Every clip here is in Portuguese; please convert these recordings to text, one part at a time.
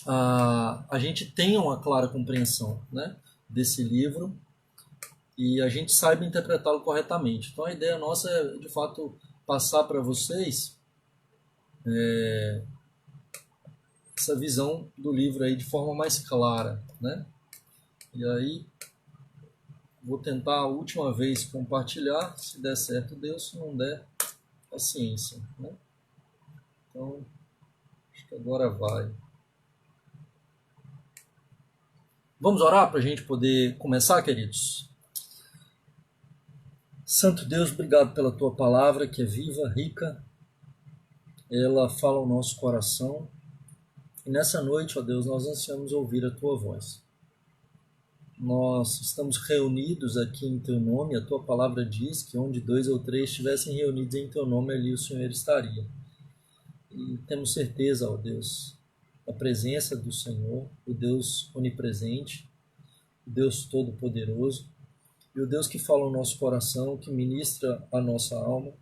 a gente tenha uma clara compreensão, né, desse livro e a gente saiba interpretá-lo corretamente. Então a ideia nossa é, de fato, passar para vocês essa visão do livro aí de forma mais clara, né? E aí vou tentar a última vez compartilhar, se der certo Deus, se não der, paciência, né? Então, acho que agora vai. Vamos orar para a gente poder começar, queridos? Santo Deus, obrigado pela tua palavra que é viva, rica, ela fala ao nosso coração. E nessa noite, ó Deus, nós ansiamos ouvir a tua voz. Nós estamos reunidos aqui em teu nome, a tua palavra diz que onde 2 ou 3 estivessem reunidos em teu nome, ali o Senhor estaria. E temos certeza, ó Deus, da presença do Senhor, o Deus onipresente, o Deus todo-poderoso, e o Deus que fala ao nosso coração, que ministra a nossa alma,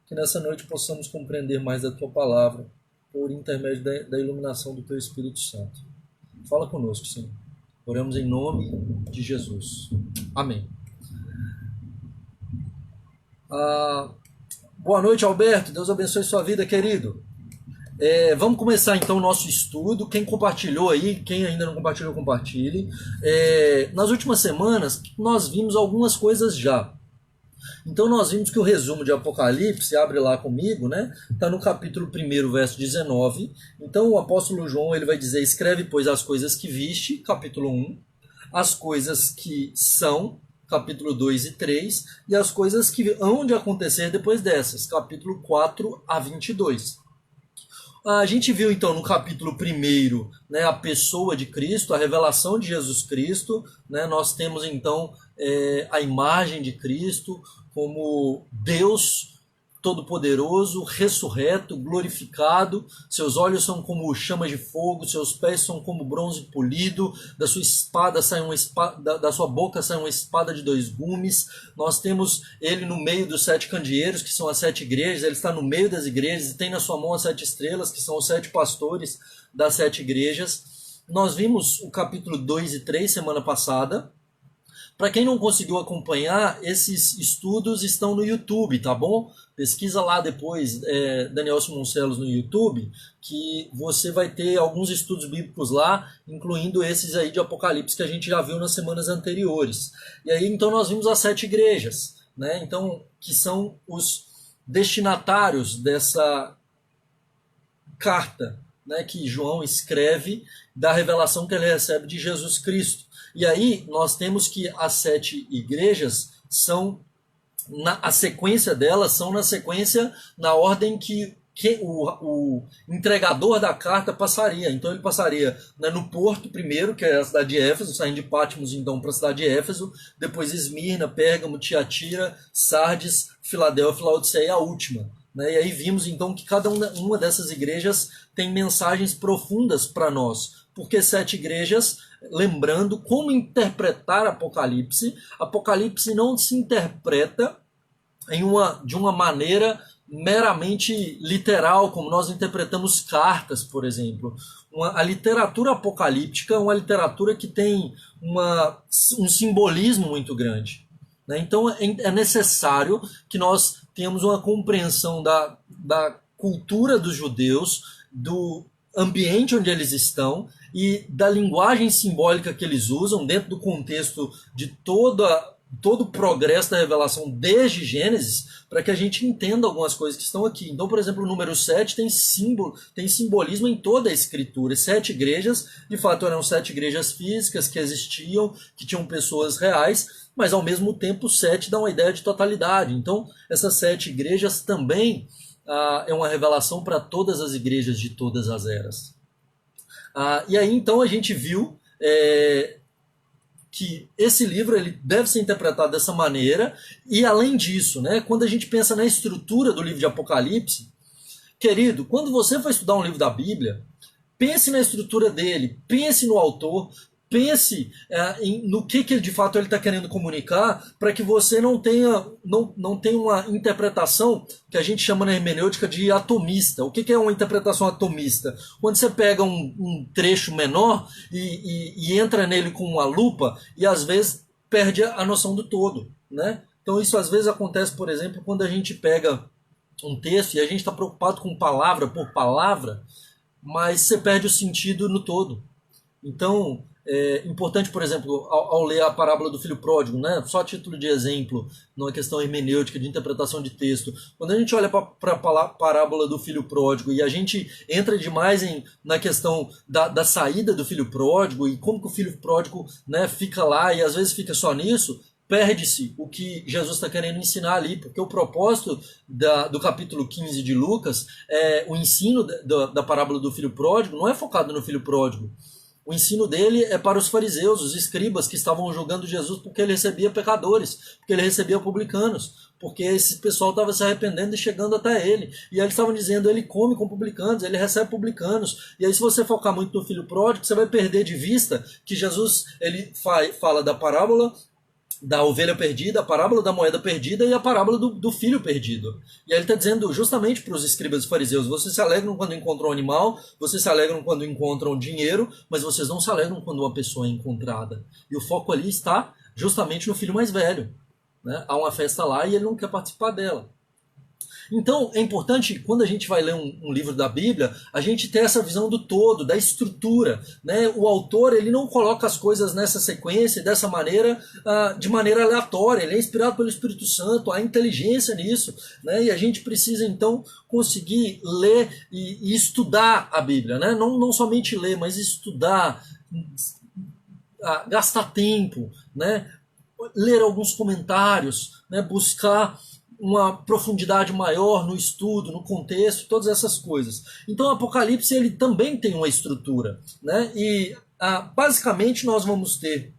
que nessa noite possamos compreender mais da tua palavra, por intermédio da iluminação do teu Espírito Santo. Fala conosco, Senhor. Oramos em nome de Jesus. Amém. Boa noite, Alberto. Deus abençoe sua vida, querido. Vamos começar então o nosso estudo. Quem compartilhou aí, quem ainda não compartilhou, compartilhe. Nas últimas semanas, nós vimos algumas coisas já. Então nós vimos que o resumo de Apocalipse, abre lá comigo, né? Está no capítulo 1, verso 19. Então o apóstolo João ele vai dizer: escreve, pois, as coisas que viste, capítulo 1, as coisas que são, capítulo 2 e 3, e as coisas que hão de acontecer depois dessas, capítulo 4 a 22. A gente viu então no capítulo 1, né, a pessoa de Cristo, a revelação de Jesus Cristo, né? Nós temos então a imagem de Cristo como Deus Todo-Poderoso, ressurreto, glorificado. Seus olhos são como chamas de fogo, seus pés são como bronze polido, da sua boca sai uma espada de 2 gumes. Nós temos ele no meio dos 7 candeeiros, que são as 7 igrejas. Ele está no meio das igrejas e tem na sua mão as 7 estrelas, que são os 7 pastores das 7 igrejas. Nós vimos o capítulo 2 e 3 semana passada. Para quem não conseguiu acompanhar, esses estudos estão no YouTube, tá bom? Pesquisa lá depois, Daniel Simoncellos no YouTube, que você vai ter alguns estudos bíblicos lá, incluindo esses aí de Apocalipse que a gente já viu nas semanas anteriores. E aí, então, nós vimos as 7 igrejas, né? Então, que são os destinatários dessa carta, né, que João escreve da revelação que ele recebe de Jesus Cristo. E aí nós temos que as 7 igrejas são, a sequência delas são na sequência, na ordem que o entregador da carta passaria. Então ele passaria, né, no porto primeiro, que é a cidade de Éfeso, saindo de Patmos então para a cidade de Éfeso, depois Esmirna, Pérgamo, Tiatira, Sardes, Filadélfia, Laodiceia e a última. Né? E aí vimos então que cada uma dessas igrejas tem mensagens profundas para nós, porque 7 igrejas, lembrando como interpretar Apocalipse. Apocalipse não se interpreta de uma maneira meramente literal, como nós interpretamos cartas, por exemplo. A literatura apocalíptica é uma literatura que tem um simbolismo muito grande. Né? Então é necessário que nós tenhamos uma compreensão da cultura dos judeus, do ambiente onde eles estão e da linguagem simbólica que eles usam dentro do contexto de todo o progresso da revelação desde Gênesis, para que a gente entenda algumas coisas que estão aqui. Então, por exemplo, o número 7 tem simbolismo em toda a escritura. 7 igrejas, de fato, eram 7 igrejas físicas que existiam, que tinham pessoas reais, mas ao mesmo tempo 7 dá uma ideia de totalidade. Então, essas 7 igrejas também é uma revelação para todas as igrejas de todas as eras. E aí então a gente viu que esse livro ele deve ser interpretado dessa maneira, e além disso, né, quando a gente pensa na estrutura do livro de Apocalipse, querido, quando você for estudar um livro da Bíblia, pense na estrutura dele, pense no autor, pense no que de fato ele está querendo comunicar, para que você não tenha uma interpretação que a gente chama na hermenêutica de atomista. O que é uma interpretação atomista? Quando você pega um trecho menor e entra nele com uma lupa e às vezes perde a noção do todo, né? Então isso às vezes acontece, por exemplo, quando a gente pega um texto e a gente está preocupado com palavra por palavra, mas você perde o sentido no todo. Então, é importante, por exemplo, ao ler a parábola do filho pródigo, né? Só a título de exemplo, numa questão hermenêutica, de interpretação de texto, quando a gente olha para a parábola do filho pródigo e a gente entra demais na questão da saída do filho pródigo e como que o filho pródigo, né, fica lá e às vezes fica só nisso, perde-se o que Jesus está querendo ensinar ali, porque o propósito do capítulo 15 de Lucas, o ensino da parábola do filho pródigo, não é focado no filho pródigo. O ensino dele é para os fariseus, os escribas que estavam julgando Jesus porque ele recebia pecadores, porque ele recebia publicanos, porque esse pessoal estava se arrependendo e chegando até ele. E aí eles estavam dizendo, ele come com publicanos, ele recebe publicanos. E aí se você focar muito no filho pródigo, você vai perder de vista que Jesus ele fala da parábola da ovelha perdida, a parábola da moeda perdida e a parábola do filho perdido. E aí ele está dizendo justamente para os escribas e fariseus, vocês se alegram quando encontram um animal, vocês se alegram quando encontram dinheiro, mas vocês não se alegram quando uma pessoa é encontrada. E o foco ali está justamente no filho mais velho, né? Há uma festa lá e ele não quer participar dela. Então, é importante, quando a gente vai ler um livro da Bíblia, a gente ter essa visão do todo, da estrutura, né? O autor ele não coloca as coisas nessa sequência, dessa maneira, de maneira aleatória. Ele é inspirado pelo Espírito Santo, há inteligência nisso, né? E a gente precisa, então, conseguir ler e estudar a Bíblia, né? Não somente ler, mas estudar, gastar tempo, né? Ler alguns comentários, né? Buscar uma profundidade maior no estudo, no contexto, todas essas coisas. Então o Apocalipse ele também tem uma estrutura, né? E basicamente nós vamos ter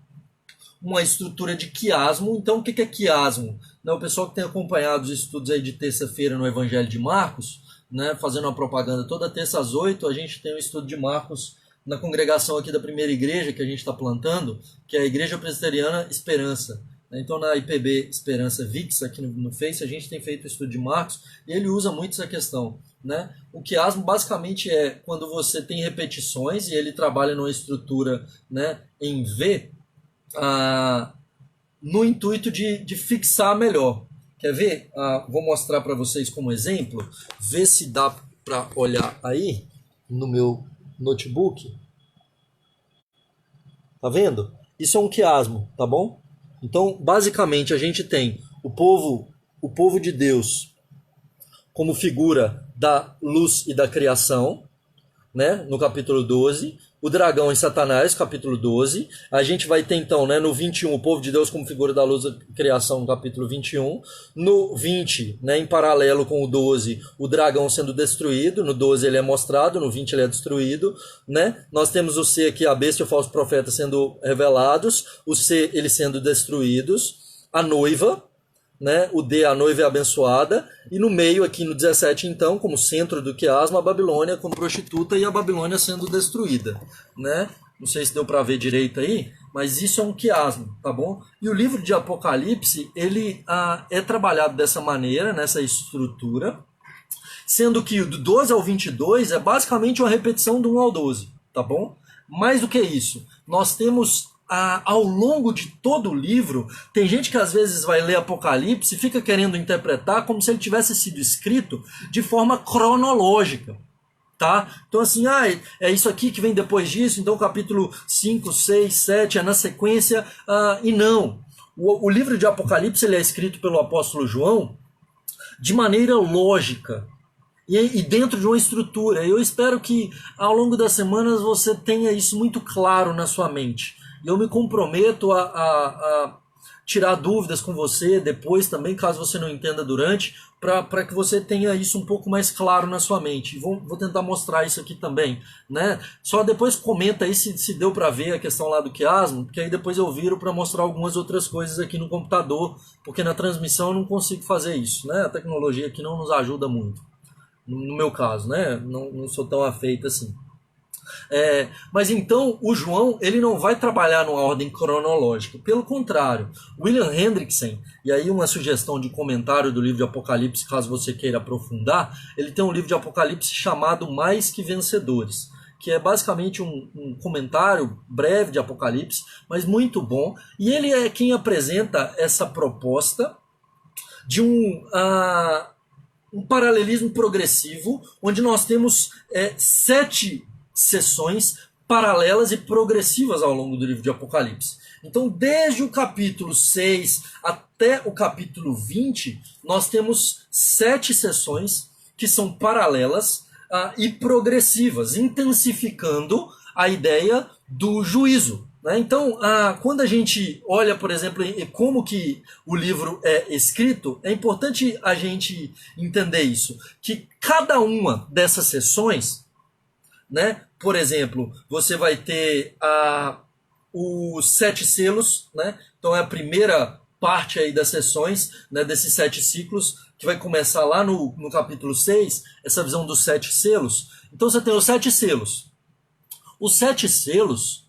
uma estrutura de quiasmo. Então o que é quiasmo? O pessoal que tem acompanhado os estudos aí de terça-feira no Evangelho de Marcos, né, fazendo uma propaganda toda terça às 8, a gente tem um estudo de Marcos na congregação aqui da primeira igreja que a gente está plantando, que é a Igreja Presbiteriana Esperança. Então na IPB Esperança VIX, aqui no Face, a gente tem feito o estudo de Marcos e ele usa muito essa questão, né? O quiasmo basicamente é quando você tem repetições e ele trabalha numa estrutura, né, em V, no intuito de fixar melhor. Quer ver? Vou mostrar para vocês como exemplo, ver se dá para olhar aí no meu notebook. Tá vendo? Isso é um quiasmo, tá bom? Então, basicamente, a gente tem o povo de Deus como figura da luz e da criação, né, no capítulo 12, o dragão e Satanás, capítulo 12, a gente vai ter então, né, no 21, o povo de Deus como figura da luz e da criação, no capítulo 21, no 20, né, em paralelo com o 12, o dragão sendo destruído, no 12 ele é mostrado, no 20 ele é destruído, né, nós temos o C aqui, a besta e o falso profeta sendo revelados, o C eles sendo destruídos, a noiva, né, o D, a noiva é abençoada, e no meio aqui no 17 então, como centro do quiasmo, a Babilônia como prostituta e a Babilônia sendo destruída, né? Não sei se deu para ver direito aí, mas isso é um quiasmo, tá bom? E o livro de Apocalipse, ele é trabalhado dessa maneira, nessa estrutura, sendo que do 12 ao 22 é basicamente uma repetição do 1 ao 12, tá bom? Mais do que isso, nós temos ao longo de todo o livro, tem gente que às vezes vai ler Apocalipse e fica querendo interpretar como se ele tivesse sido escrito de forma cronológica, tá? Então assim, é isso aqui que vem depois disso, então capítulo 5, 6, 7 é na sequência, e não. O livro de Apocalipse ele é escrito pelo apóstolo João de maneira lógica, e dentro de uma estrutura. Eu espero que ao longo das semanas você tenha isso muito claro na sua mente. Eu me comprometo a tirar dúvidas com você depois também, caso você não entenda durante, para que você tenha isso um pouco mais claro na sua mente. Vou tentar mostrar isso aqui também, né? Só depois comenta aí se deu para ver a questão lá do quiasmo, porque aí depois eu viro para mostrar algumas outras coisas aqui no computador, porque na transmissão eu não consigo fazer isso, né? A tecnologia aqui não nos ajuda muito, no meu caso, né? Não sou tão afeito assim. Mas então o João ele não vai trabalhar numa ordem cronológica, pelo contrário. William Hendrickson, e aí uma sugestão de comentário do livro de Apocalipse, caso você queira aprofundar, ele tem um livro de Apocalipse chamado Mais que Vencedores, que é basicamente um comentário breve de Apocalipse, mas muito bom, e ele é quem apresenta essa proposta de um paralelismo progressivo, onde nós temos 7 sessões paralelas e progressivas ao longo do livro de Apocalipse. Então, desde o capítulo 6 até o capítulo 20, nós temos 7 sessões que são paralelas e progressivas, intensificando a ideia do juízo. Então, quando a gente olha, por exemplo, como que o livro é escrito, é importante a gente entender isso, que cada uma dessas sessões, né, por exemplo, você vai ter os 7 selos, né, então é a primeira parte aí das sessões, né, desses 7 ciclos, que vai começar lá no capítulo 6, essa visão dos 7 selos. Então você tem os 7 selos. Os 7 selos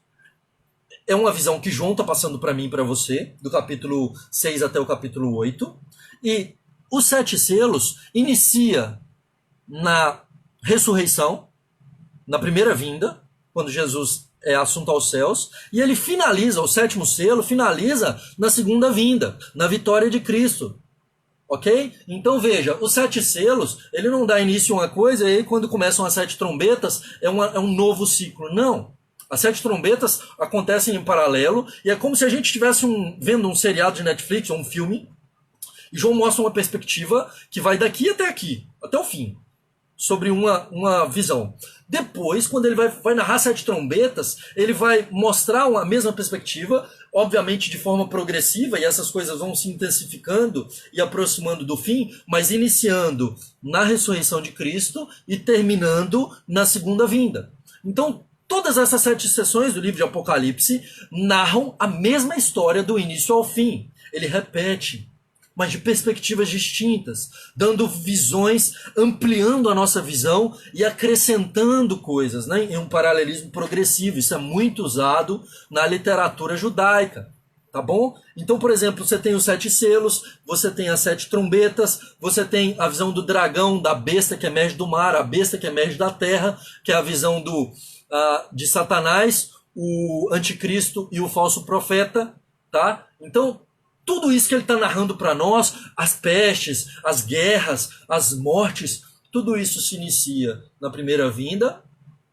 é uma visão que João está passando para mim e para você, do capítulo 6 até o capítulo 8. E os 7 selos inicia na ressurreição, na primeira vinda, quando Jesus é assunto aos céus, e ele finaliza, o 7º selo, finaliza na segunda vinda, na vitória de Cristo. Ok? Então veja, os 7 selos, ele não dá início a uma coisa e aí quando começam as 7 trombetas é um novo ciclo. Não. As 7 trombetas acontecem em paralelo e é como se a gente estivesse vendo um seriado de Netflix ou um filme e João mostra uma perspectiva que vai daqui até aqui, até o fim, sobre uma visão. Depois, quando ele vai narrar 7 trombetas, ele vai mostrar a mesma perspectiva, obviamente de forma progressiva, e essas coisas vão se intensificando e aproximando do fim, mas iniciando na ressurreição de Cristo e terminando na segunda vinda. Então, todas essas 7 sessões do livro de Apocalipse narram a mesma história do início ao fim. Ele repete, mas de perspectivas distintas, dando visões, ampliando a nossa visão e acrescentando coisas, né, em um paralelismo progressivo. Isso é muito usado na literatura judaica. Tá bom? Então, por exemplo, você tem os 7 selos, você tem as 7 trombetas, você tem a visão do dragão, da besta que emerge do mar, a besta que emerge da terra, que é a visão de Satanás, o anticristo e o falso profeta, tá? Então, tudo isso que ele está narrando para nós, as pestes, as guerras, as mortes, tudo isso se inicia na primeira vinda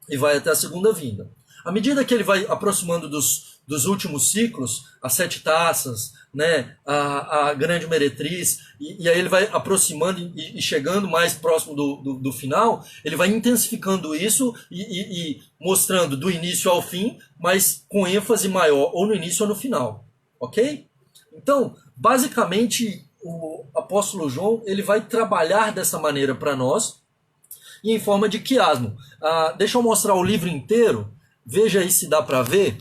e vai até a segunda vinda. À medida que ele vai aproximando dos últimos ciclos, as 7 taças, né, a grande meretriz, e aí ele vai aproximando e chegando mais próximo do final, ele vai intensificando isso e mostrando do início ao fim, mas com ênfase maior, ou no início ou no final. Ok? Então, basicamente, o apóstolo João ele vai trabalhar dessa maneira para nós, e em forma de quiasmo. Deixa eu mostrar o livro inteiro, veja aí se dá para ver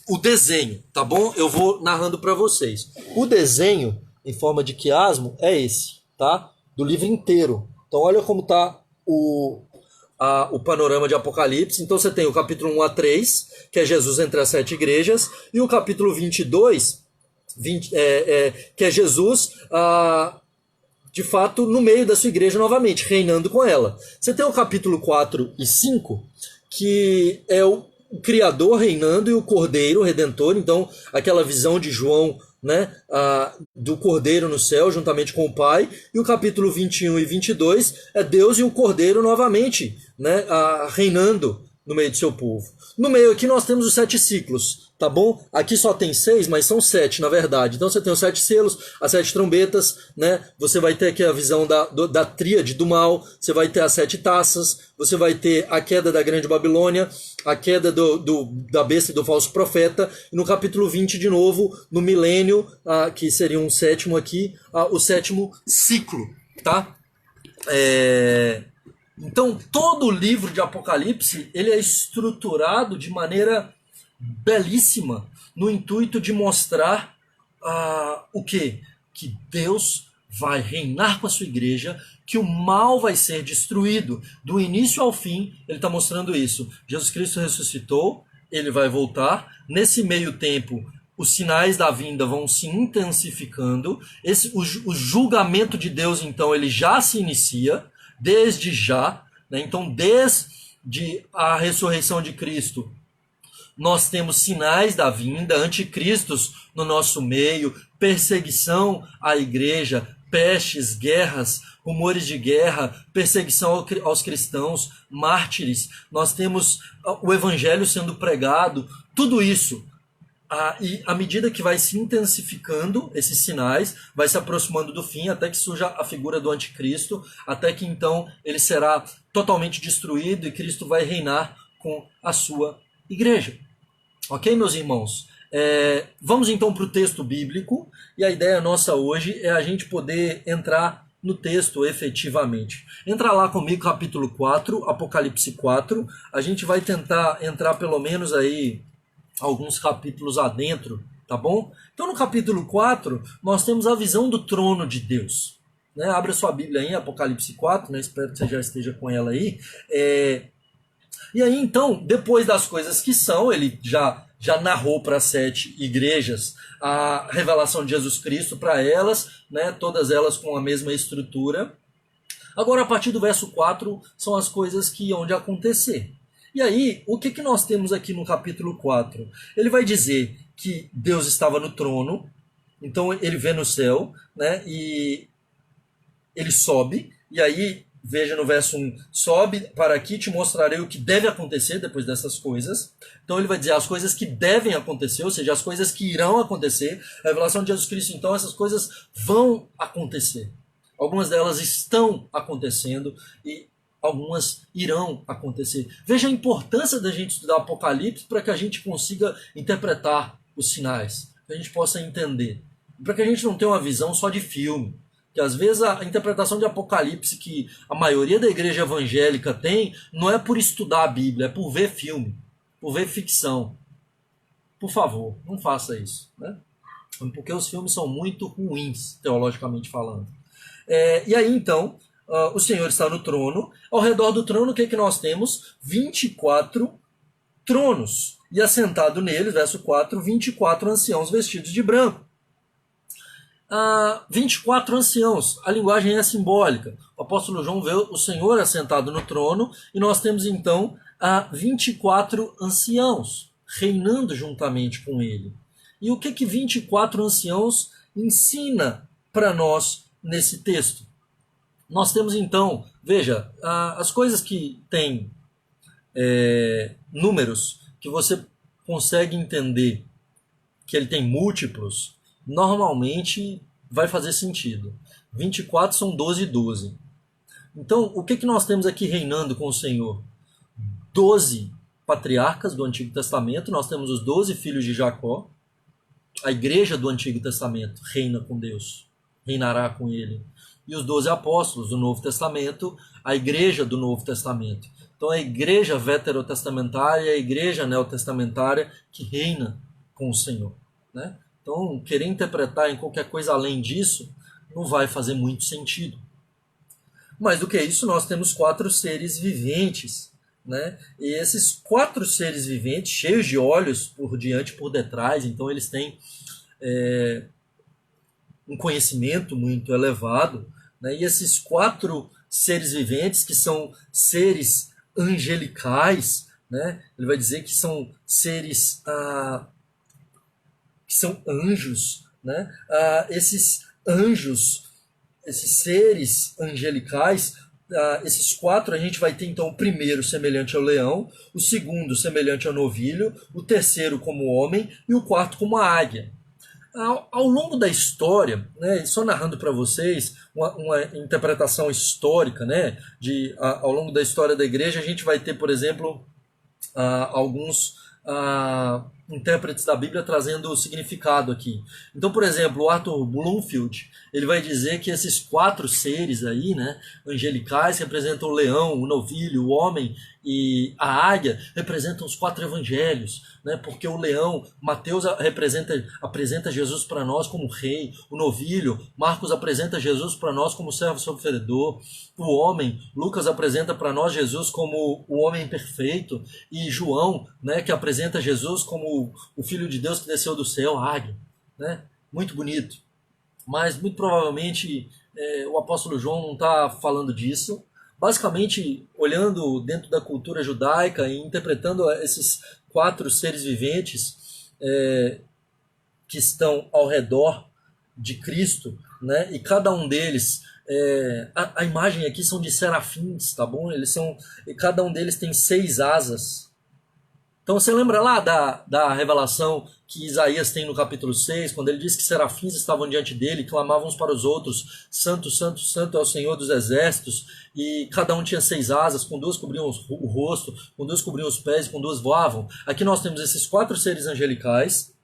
o desenho, tá bom? Eu vou narrando para vocês. O desenho em forma de quiasmo é esse, tá? Do livro inteiro. Então olha como tá o panorama de Apocalipse. Então você tem o capítulo 1 a 3, que é Jesus entre as 7 igrejas, e o capítulo 22, que é Jesus de fato no meio da sua igreja novamente, reinando com ela. Você tem o capítulo 4 e 5, que é o Criador reinando e o Cordeiro o Redentor. Então aquela visão de João, né, do Cordeiro no céu juntamente com o Pai. E o capítulo 21 e 22 é Deus e o Cordeiro novamente, né, reinando no meio do seu povo. No meio aqui nós temos os 7 ciclos, tá bom? Aqui só tem 6, mas são 7 na verdade. Então você tem os 7 selos, as 7 trombetas, né? Você vai ter aqui a visão da tríade do mal, você vai ter as 7 taças, você vai ter a queda da grande Babilônia, a queda da besta e do falso profeta, e no capítulo 20 de novo, no milênio, que seria um 7º aqui, o 7º ciclo, tá? Então, todo o livro de Apocalipse ele é estruturado de maneira belíssima, no intuito de mostrar o quê? Que Deus vai reinar com a sua igreja, que o mal vai ser destruído. Do início ao fim, ele está mostrando isso. Jesus Cristo ressuscitou, ele vai voltar. Nesse meio tempo, os sinais da vinda vão se intensificando. O julgamento de Deus, então, ele já se inicia, desde já. Né? Então, desde a ressurreição de Cristo, nós temos sinais da vinda, anticristos no nosso meio, perseguição à igreja, pestes, guerras, rumores de guerra, perseguição aos cristãos, mártires. Nós temos o evangelho sendo pregado, tudo isso. E à medida que vai se intensificando esses sinais, vai se aproximando do fim, até que surja a figura do anticristo, até que então ele será totalmente destruído e Cristo vai reinar com a sua igreja. Ok, meus irmãos? Vamos então para o texto bíblico, e a ideia nossa hoje é a gente poder entrar no texto efetivamente. Entra lá comigo, capítulo 4, Apocalipse 4. A gente vai tentar entrar pelo menos aí alguns capítulos adentro, tá bom? Então no capítulo 4, nós temos a visão do trono de Deus. Né? Abra sua Bíblia aí, Apocalipse 4, né? Espero que você já esteja com ela aí. E aí, então, depois das coisas que são, ele já narrou para 7 igrejas a revelação de Jesus Cristo para elas, né, todas elas com a mesma estrutura. Agora, a partir do verso 4, são as coisas que iam de acontecer. E aí, o que nós temos aqui no capítulo 4? Ele vai dizer que Deus estava no trono, então ele vê no céu, né, e ele sobe, e aí... Veja no verso 1, sobe para aqui, te mostrarei o que deve acontecer depois dessas coisas. Então ele vai dizer as coisas que devem acontecer, ou seja, as coisas que irão acontecer. A revelação de Jesus Cristo, então, essas coisas vão acontecer. Algumas delas estão acontecendo e algumas irão acontecer. Veja a importância da gente estudar Apocalipse para que a gente consiga interpretar os sinais, que a gente possa entender. Para que a gente não tenha uma visão só de filme. Que às vezes a interpretação de Apocalipse que a maioria da igreja evangélica tem não é por estudar a Bíblia, é por ver filme, por ver ficção. Por favor, não faça isso, né? Porque os filmes são muito ruins, teologicamente falando. E aí então, o Senhor está no trono. Ao redor do trono, o que nós temos? 24 tronos. E assentado neles, verso 4, 24 anciãos vestidos de branco. 24 anciãos, a linguagem é simbólica. O apóstolo João vê o Senhor assentado no trono e nós temos então 24 anciãos reinando juntamente com ele. E o que 24 anciãos ensina para nós nesse texto? Nós temos então, veja, as coisas que têm números que você consegue entender que ele tem múltiplos, normalmente vai fazer sentido. 24 são 12 e 12. Então, o que nós temos aqui reinando com o Senhor? 12 patriarcas do Antigo Testamento, nós temos os 12 filhos de Jacó. A igreja do Antigo Testamento reina com Deus, reinará com ele. E os 12 apóstolos do Novo Testamento, a igreja do Novo Testamento. Então, a igreja veterotestamentária e a igreja neotestamentária que reina com o Senhor, né? Então, querer interpretar em qualquer coisa além disso não vai fazer muito sentido. Mais do que isso, nós temos 4 seres viventes, né? E esses 4 seres viventes, cheios de olhos por diante e por detrás, então eles têm um conhecimento muito elevado, né? E esses 4 seres viventes, que são seres angelicais, né? Ele vai dizer que são seres... que são anjos, né? Esses anjos, esses seres angelicais, esses 4 a gente vai ter então o primeiro semelhante ao leão, o segundo semelhante ao novilho, o terceiro como homem e o quarto como a águia. Ao longo da história, né, só narrando para vocês uma interpretação histórica, né, ao longo da história da igreja, a gente vai ter, por exemplo, alguns intérpretes da Bíblia trazendo o significado aqui. Então, por exemplo, o Arthur Bloomfield, ele vai dizer que esses 4 seres aí, né, angelicais, representam o leão, o novilho, o homem e a águia, representam os 4 evangelhos, né, porque o leão, Mateus apresenta Jesus para nós como rei, o novilho, Marcos apresenta Jesus para nós como servo sofredor, o homem, Lucas apresenta para nós Jesus como o homem perfeito, e João, né, que apresenta Jesus como o Filho de Deus que desceu do céu, a águia, né, muito bonito. Mas muito provavelmente o apóstolo João não está falando disso. Basicamente, olhando dentro da cultura judaica e interpretando esses 4 seres viventes que estão ao redor de Cristo, né? E cada um deles, a imagem aqui são de serafins, tá bom? E cada um deles tem 6 asas. Então você lembra lá da revelação que Isaías tem no capítulo 6, quando ele diz que serafins estavam diante dele, clamavam uns para os outros, santo, santo, santo é o Senhor dos exércitos, e cada um tinha 6 asas, com 2 cobriam o rosto, com 2 cobriam os pés, com 2 voavam. Aqui nós temos esses 4 seres angelicais,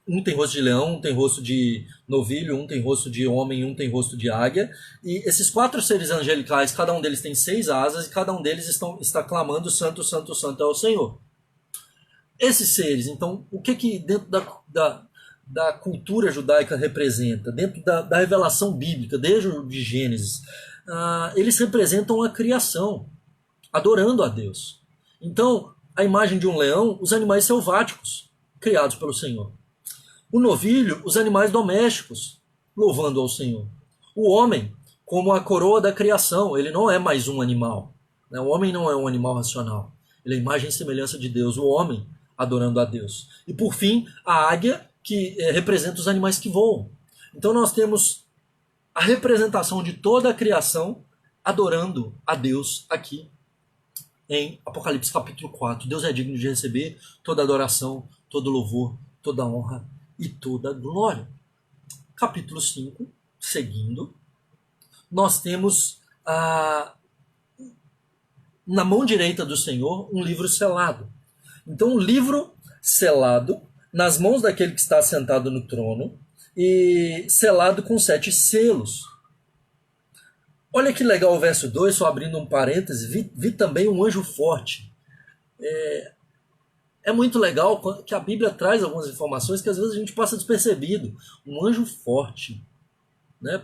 um tem rosto de leão, um tem rosto de novilho, um tem rosto de homem, um tem rosto de águia. E esses 4 seres angelicais, cada um deles tem 6 asas e cada um deles está clamando santo, santo, santo é o Senhor. Esses seres, então, o que dentro da cultura judaica representa? Dentro da revelação bíblica, desde o de Gênesis, eles representam a criação, adorando a Deus. Então, a imagem de um leão, os animais selváticos, criados pelo Senhor. O novilho, os animais domésticos, louvando ao Senhor. O homem, como a coroa da criação, ele não é mais um animal. Né? O homem não é um animal racional. Ele é a imagem e semelhança de Deus. O homem, adorando a Deus. E por fim, a águia, que representa os animais que voam. Então nós temos a representação de toda a criação adorando a Deus aqui em Apocalipse capítulo 4. Deus é digno de receber toda adoração, todo louvor, toda honra e toda glória. Capítulo 5, seguindo, nós temos na mão direita do Senhor um livro selado. Então, um livro selado nas mãos daquele que está sentado no trono e selado com 7 selos. Olha que legal o verso 2, só abrindo um parêntese, vi também um anjo forte. É muito legal que a Bíblia traz algumas informações que às vezes a gente passa despercebido. Um anjo forte, né?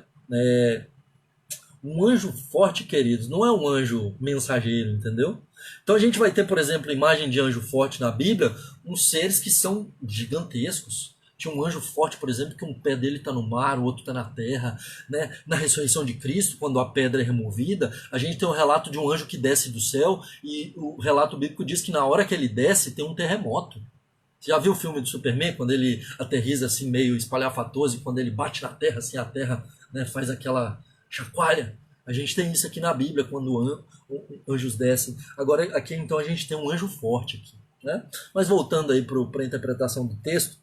Um anjo forte, queridos, não é um anjo mensageiro, entendeu? Então a gente vai ter, por exemplo, imagem de anjo forte na Bíblia, uns seres que são gigantescos. Tinha um anjo forte, por exemplo, que um pé dele está no mar, o outro está na terra. Né? Na ressurreição de Cristo, quando a pedra é removida, a gente tem um relato de um anjo que desce do céu, e o relato bíblico diz que na hora que ele desce tem um terremoto. Você já viu o filme do Superman, quando ele aterriza assim meio espalhafatoso, e quando ele bate na terra, assim, a terra, né, faz aquela chacoalha? A gente tem isso aqui na Bíblia, quando anjos descem. Agora aqui então a gente tem um anjo forte aqui. Né? Mas voltando aí para a interpretação do texto,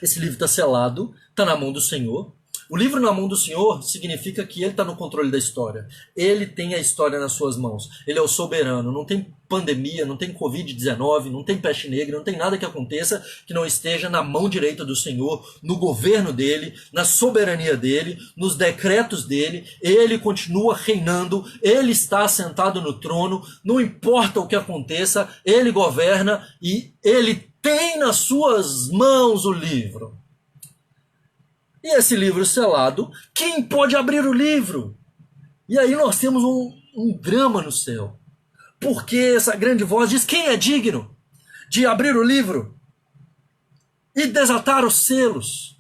esse livro está selado, está na mão do Senhor. O livro na mão do Senhor significa que ele está no controle da história. Ele tem a história nas suas mãos. Ele é o soberano. Não tem pandemia, não tem Covid-19, não tem peste negra, não tem nada que aconteça que não esteja na mão direita do Senhor, no governo dele, na soberania dele, nos decretos dele. Ele continua reinando, ele está sentado no trono, não importa o que aconteça, ele governa e ele tem nas suas mãos o livro. E esse livro selado, quem pode abrir o livro? E aí nós temos um drama no céu. Porque essa grande voz diz: quem é digno de abrir o livro e desatar os selos?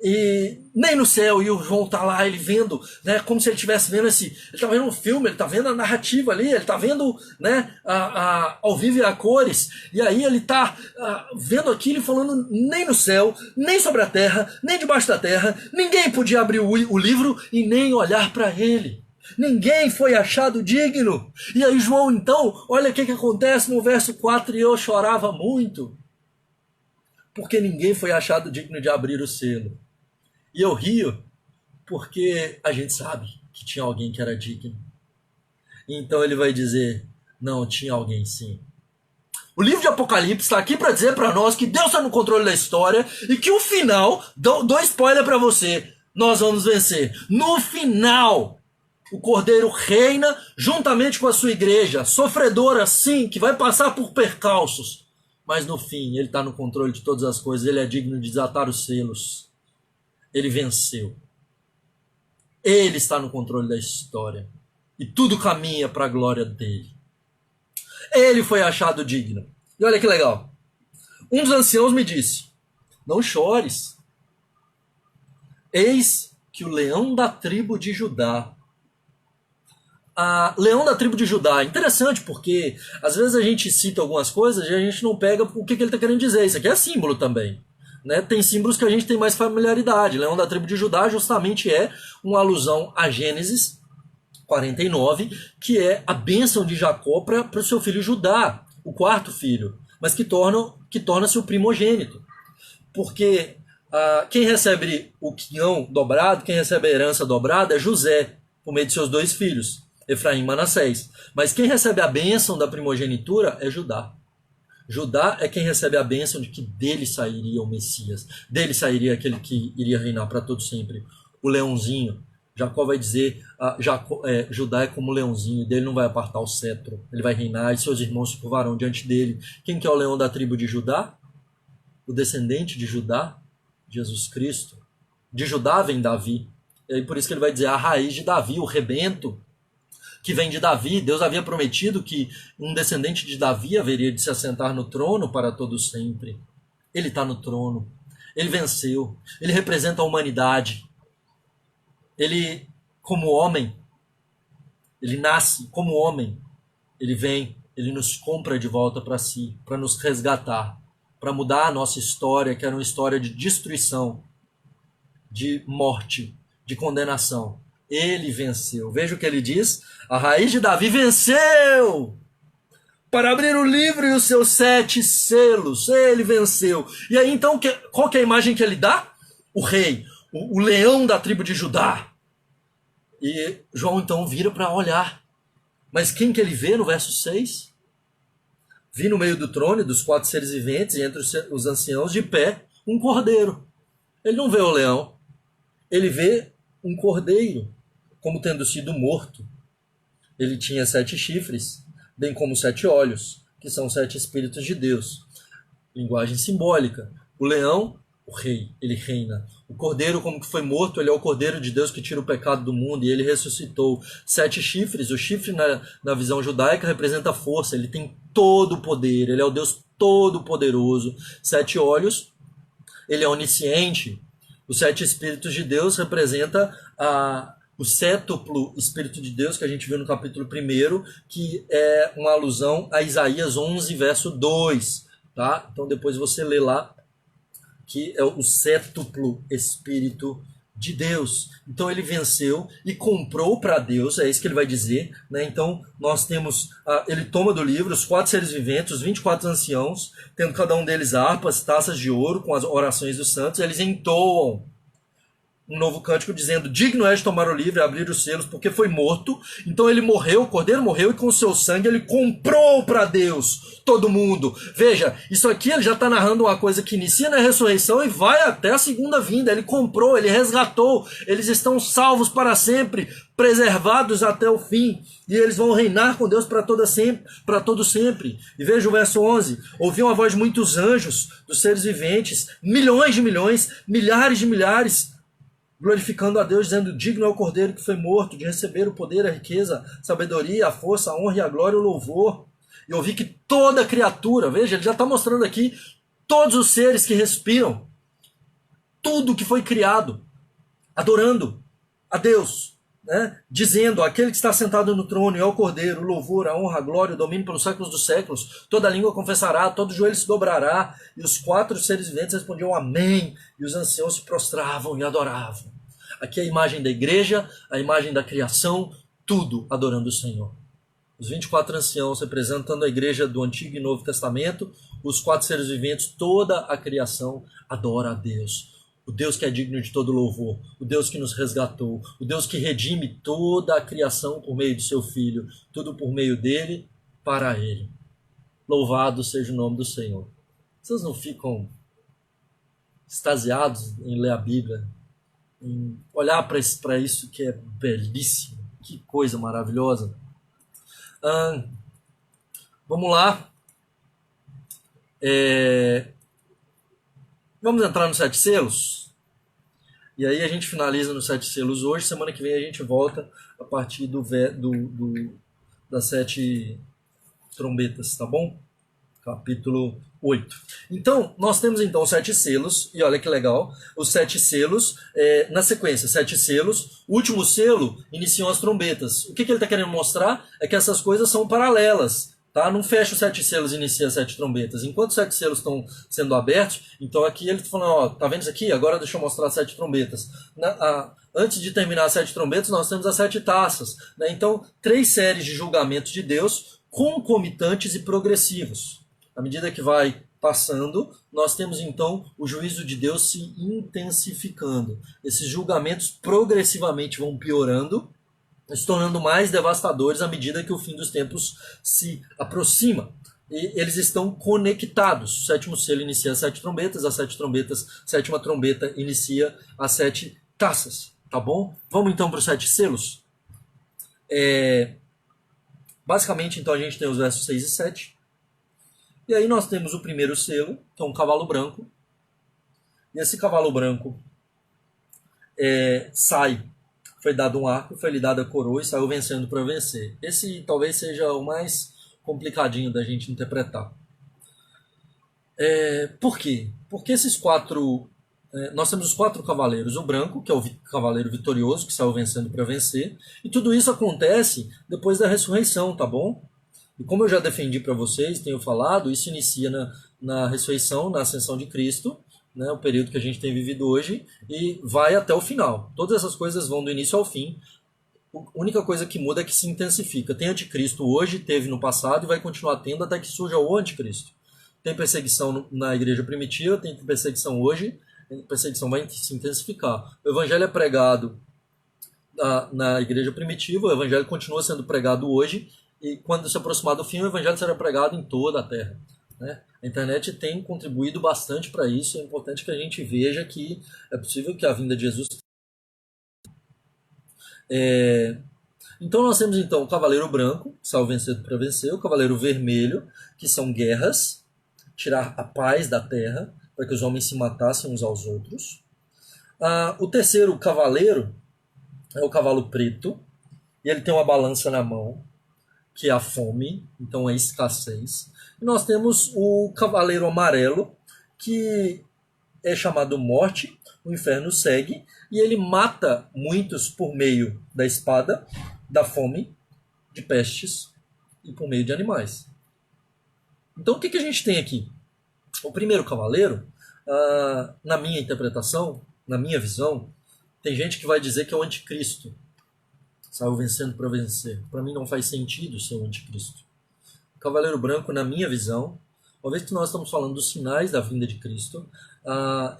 E nem no céu, e o João está lá, ele vendo, né, como se ele estivesse vendo ele está vendo um filme, ele está vendo a narrativa ali, ele está vendo, né, ao vivo e a cores, e aí ele está vendo aquilo e falando: nem no céu, nem sobre a terra, nem debaixo da terra, ninguém podia abrir o livro e nem olhar para ele. Ninguém foi achado digno. E aí João, então, olha o que acontece no verso 4, e eu chorava muito, porque ninguém foi achado digno de abrir o selo. E eu rio porque a gente sabe que tinha alguém que era digno. Então ele vai dizer: não, tinha alguém sim. O livro de Apocalipse está aqui para dizer para nós que Deus está no controle da história e que o final, dou spoiler para você, nós vamos vencer. No final, o Cordeiro reina juntamente com a sua igreja, sofredora sim, que vai passar por percalços, mas no fim ele está no controle de todas as coisas, ele é digno de desatar os selos. Ele venceu. Ele está no controle da história e tudo caminha para a glória dele. Ele foi achado digno. E olha que legal. Um dos anciãos me disse: não chores. Eis que o leão da tribo de Judá. Leão da tribo de Judá. Interessante porque às vezes a gente cita algumas coisas e a gente não pega o que ele está querendo dizer. Isso aqui é símbolo também. Né? Tem símbolos que a gente tem mais familiaridade. Leão da tribo de Judá justamente é uma alusão a Gênesis 49, que é a bênção de Jacó para o seu filho Judá, o quarto filho, mas que torna-se o primogênito. Porque quem recebe o quinhão dobrado, quem recebe a herança dobrada é José, por meio de seus dois filhos, Efraim e Manassés. Mas quem recebe a bênção da primogenitura é Judá. Judá é quem recebe a bênção de que dele sairia o Messias, dele sairia aquele que iria reinar para todo sempre, o leãozinho. Jacó vai dizer, Judá é como um leãozinho, dele não vai apartar o cetro, ele vai reinar e seus irmãos se curvarão diante dele. Quem que é o leão da tribo de Judá? O descendente de Judá, Jesus Cristo. De Judá vem Davi, e aí por isso que ele vai dizer a raiz de Davi, o rebento que vem de Davi. Deus havia prometido que um descendente de Davi haveria de se assentar no trono para todo sempre. Ele está no trono, ele venceu, ele representa a humanidade. Ele, como homem, ele nasce como homem, ele vem, ele nos compra de volta para si, para nos resgatar, para mudar a nossa história, que era uma história de destruição, de morte, de condenação. Ele venceu. Veja o que ele diz: a raiz de Davi venceu para abrir o livro e os seus 7 selos. Ele venceu. E aí então, qual que é a imagem que ele dá? O rei, o leão da tribo de Judá. E João então vira para olhar. Mas quem que ele vê no verso 6? Vi no meio do trono e dos 4 seres viventes, e entre os anciãos, de pé, um cordeiro. Ele não vê o leão, ele vê um cordeiro, como tendo sido morto. Ele tinha 7 chifres, bem como 7 olhos, que são 7 espíritos de Deus. Linguagem simbólica. O leão, o rei, ele reina. O cordeiro, como que foi morto, ele é o cordeiro de Deus que tira o pecado do mundo, e ele ressuscitou. 7 chifres, o chifre na visão judaica representa a força, ele tem todo o poder, ele é o Deus todo-poderoso. 7 olhos, ele é onisciente. Os 7 espíritos de Deus representa o sétuplo espírito de Deus que a gente viu no capítulo 1, que é uma alusão a Isaías 11, verso 2. Tá? Então depois você lê lá, que é o sétuplo Espírito de Deus. Então ele venceu e comprou para Deus, é isso que ele vai dizer. Né? Então nós temos, ele toma do livro os 4 seres viventes, os 24 anciãos, tendo cada um deles harpas, taças de ouro com as orações dos santos, eles entoam um novo cântico dizendo: digno é de tomar o livro e abrir os selos, porque foi morto. Então ele morreu, o cordeiro morreu, e com o seu sangue ele comprou para Deus todo mundo. Veja, isso aqui ele já está narrando uma coisa que inicia na ressurreição e vai até a segunda vinda. Ele comprou, ele resgatou, eles estão salvos para sempre, preservados até o fim, e eles vão reinar com Deus para todo sempre. E veja o verso 11: ouvi uma voz de muitos anjos, dos seres viventes, milhões de milhões, milhares de milhares, glorificando a Deus, dizendo: digno é o cordeiro que foi morto de receber o poder, a riqueza, a sabedoria, a força, a honra e a glória e o louvor. E eu vi que toda criatura, veja, ele já está mostrando aqui todos os seres que respiram, tudo que foi criado, adorando a Deus, né? Dizendo: aquele que está sentado no trono e ao cordeiro, o louvor, a honra, a glória, o domínio pelos séculos dos séculos. Toda língua confessará, todo joelho se dobrará. E os 4 seres viventes respondiam amém, e os anciãos se prostravam e adoravam. Aqui é a imagem da igreja, a imagem da criação, tudo adorando o Senhor. Os 24 anciãos representando a igreja do Antigo e Novo Testamento, os 4 seres viventes, toda a criação adora a Deus. O Deus que é digno de todo louvor, o Deus que nos resgatou, o Deus que redime toda a criação por meio de seu Filho, tudo por meio dele, para ele. Louvado seja o nome do Senhor. Vocês não ficam extasiados em ler a Bíblia, em olhar para isso que é belíssimo, que coisa maravilhosa? Vamos lá. Vamos entrar nos 7 selos? E aí a gente finaliza nos 7 selos hoje. Semana que vem a gente volta a partir das 7 trombetas, tá bom? Capítulo 8. Então, nós temos então os 7 selos, e olha que legal, os 7 selos, na sequência, 7 selos, o último selo iniciam as trombetas. O que ele está querendo mostrar é que essas coisas são paralelas, tá? Não fecha os 7 selos e inicia as 7 trombetas. Enquanto os 7 selos estão sendo abertos, então aqui ele está falando, ó, tá vendo isso aqui? Agora deixa eu mostrar as 7 trombetas. Antes de terminar as 7 trombetas, nós temos as 7 taças, né? Então, 3 séries de julgamentos de Deus concomitantes e progressivos. À medida que vai passando, nós temos então o juízo de Deus se intensificando. Esses julgamentos progressivamente vão piorando, se tornando mais devastadores à medida que o fim dos tempos se aproxima. E eles estão conectados. O 7º selo inicia as 7 trombetas, as 7 trombetas, 7ª trombeta inicia as 7 taças. Tá bom? Vamos então para os 7 selos? Basicamente, então, a gente tem os versos 6 e 7. E aí nós temos o primeiro selo, que é um cavalo branco. E esse cavalo branco foi dado um arco, foi lhe dada a coroa e saiu vencendo para vencer. Esse talvez seja o mais complicadinho da gente interpretar. Por quê? Porque esses 4... nós temos os 4 cavaleiros. O branco, que é o cavaleiro vitorioso, que saiu vencendo para vencer. E tudo isso acontece depois da ressurreição, tá bom? E como eu já defendi para vocês, tenho falado, isso inicia na ressurreição, na ascensão de Cristo, né, o período que a gente tem vivido hoje, e vai até o final. Todas essas coisas vão do início ao fim. A única coisa que muda é que se intensifica. Tem anticristo hoje, teve no passado e vai continuar tendo até que surja o anticristo. Tem perseguição na igreja primitiva, tem perseguição hoje, a perseguição vai se intensificar. O evangelho é pregado na igreja primitiva, o evangelho continua sendo pregado hoje, e quando se aproximar do fim, o evangelho será pregado em toda a terra, né? A internet tem contribuído bastante para isso. É importante que a gente veja que é possível que a vinda de Jesus... Então nós temos então o cavaleiro branco, que saiu vencido para vencer, o cavaleiro vermelho, que são guerras, tirar a paz da terra, para que os homens se matassem uns aos outros. O terceiro cavaleiro é o cavalo preto, e ele tem uma balança na mão, que é a fome, então é escassez. E nós temos o cavaleiro amarelo, que é chamado morte, o inferno segue, e ele mata muitos por meio da espada, da fome, de pestes e por meio de animais. Então o que a gente tem aqui? O primeiro cavaleiro, na minha interpretação, na minha visão, tem gente que vai dizer que é o anticristo. Saiu vencendo para vencer. Para mim não faz sentido ser o anticristo. O cavaleiro branco, na minha visão, uma vez que nós estamos falando dos sinais da vinda de Cristo,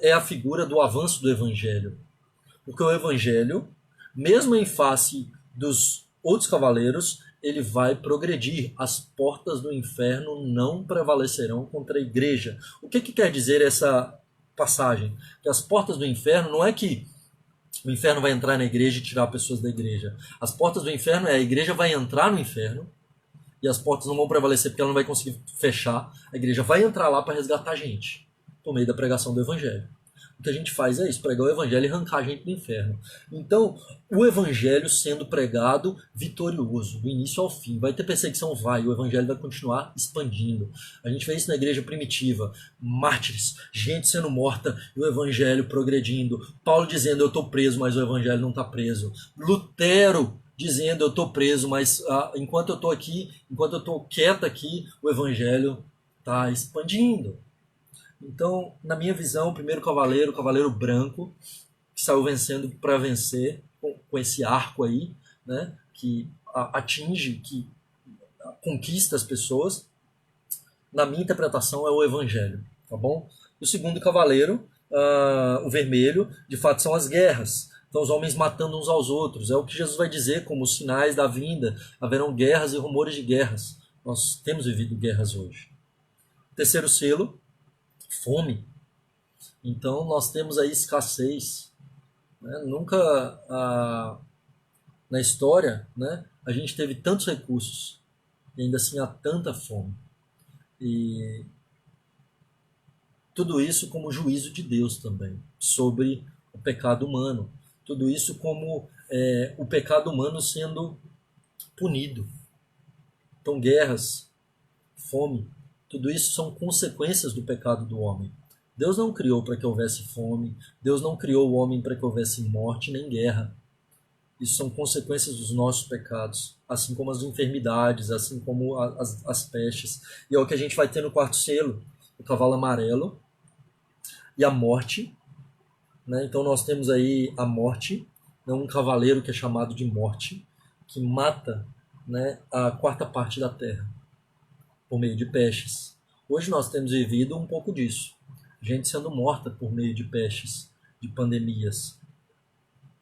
é a figura do avanço do evangelho. Porque o evangelho, mesmo em face dos outros cavaleiros, ele vai progredir. As portas do inferno não prevalecerão contra a igreja. O que quer dizer essa passagem? Que as portas do inferno não é que o inferno vai entrar na igreja e tirar pessoas da igreja. As portas do inferno a igreja vai entrar no inferno e as portas não vão prevalecer porque ela não vai conseguir fechar. A igreja vai entrar lá para resgatar a gente por meio da pregação do evangelho. O que a gente faz é isso, pregar o evangelho e arrancar a gente do inferno. Então, o evangelho sendo pregado vitorioso, do início ao fim. Vai ter perseguição? Vai. O evangelho vai continuar expandindo. A gente vê isso na igreja primitiva. Mártires, gente sendo morta e o evangelho progredindo. Paulo dizendo, eu estou preso, mas o evangelho não está preso. Lutero dizendo, eu estou preso, mas enquanto eu estou aqui, enquanto eu estou quieto aqui, o evangelho está expandindo. Então, na minha visão, o primeiro cavaleiro, o cavaleiro branco, que saiu vencendo para vencer, com esse arco aí, né, que atinge, que conquista as pessoas, na minha interpretação é o evangelho, tá bom? O segundo cavaleiro, o vermelho, de fato são as guerras. Então, os homens matando uns aos outros. É o que Jesus vai dizer como os sinais da vinda. Haverão guerras e rumores de guerras. Nós temos vivido guerras hoje. Terceiro selo, fome. Então nós temos aí escassez. Né? Nunca na história, né, a gente teve tantos recursos e ainda assim há tanta fome. E tudo isso como juízo de Deus também sobre o pecado humano. Tudo isso como o pecado humano sendo punido. Então, guerras, fome, tudo isso são consequências do pecado do homem. Deus não criou para que houvesse fome, Deus não criou o homem para que houvesse morte nem guerra. Isso são consequências dos nossos pecados, assim como as enfermidades, assim como as pestes. E é o que a gente vai ter no quarto selo, o cavalo amarelo e a morte. Né? Então nós temos aí a morte, né? Um cavaleiro que é chamado de morte, que mata, né, a quarta parte da terra por meio de pestes. Hoje nós temos vivido um pouco disso. Gente sendo morta por meio de pestes, de pandemias.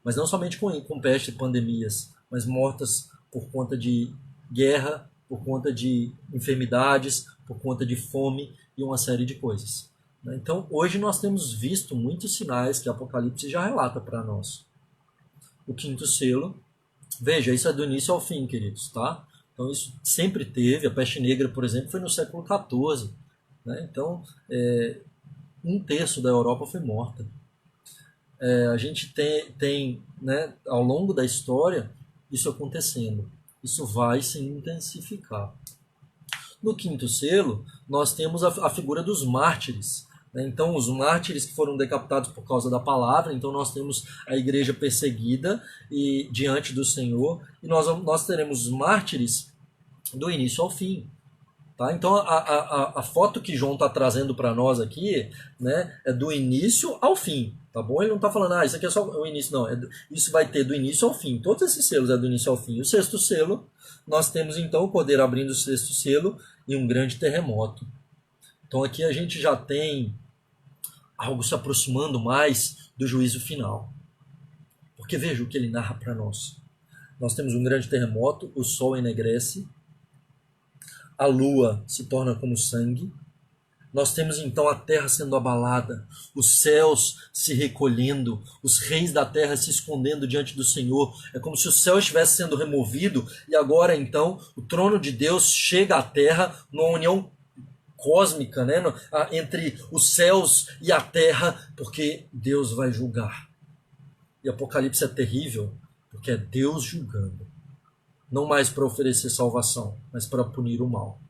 Mas não somente com peste e pandemias, mas mortas por conta de guerra, por conta de enfermidades, por conta de fome e uma série de coisas. Então, hoje nós temos visto muitos sinais que Apocalipse já relata para nós. O quinto selo, veja, isso é do início ao fim, queridos, tá? Então, isso sempre teve. A peste negra, por exemplo, foi no século XIV. Né? Então, um terço da Europa foi morta. A gente tem né, ao longo da história, isso acontecendo. Isso vai se intensificar. No quinto selo, nós temos a figura dos mártires. Né? Então, os mártires que foram decapitados por causa da palavra. Então, nós temos a igreja perseguida e diante do Senhor. E nós teremos os mártires do início ao fim. Tá? Então, a foto que João está trazendo para nós aqui, né, é do início ao fim. Tá bom? Ele não está falando, isso aqui é só o início. Não, isso vai ter do início ao fim. Todos esses selos é do início ao fim. O sexto selo, nós temos então o Cordeiro abrindo o sexto selo e um grande terremoto. Então aqui a gente já tem algo se aproximando mais do juízo final. Porque veja o que ele narra para nós. Nós temos um grande terremoto, o sol enegrece, a lua se torna como sangue. Nós temos então a terra sendo abalada, os céus se recolhendo, os reis da terra se escondendo diante do Senhor. É como se o céu estivesse sendo removido e agora então o trono de Deus chega à terra numa união cósmica, né? Entre os céus e a terra, porque Deus vai julgar. E Apocalipse é terrível, porque é Deus julgando. Não mais para oferecer salvação, mas para punir o mal.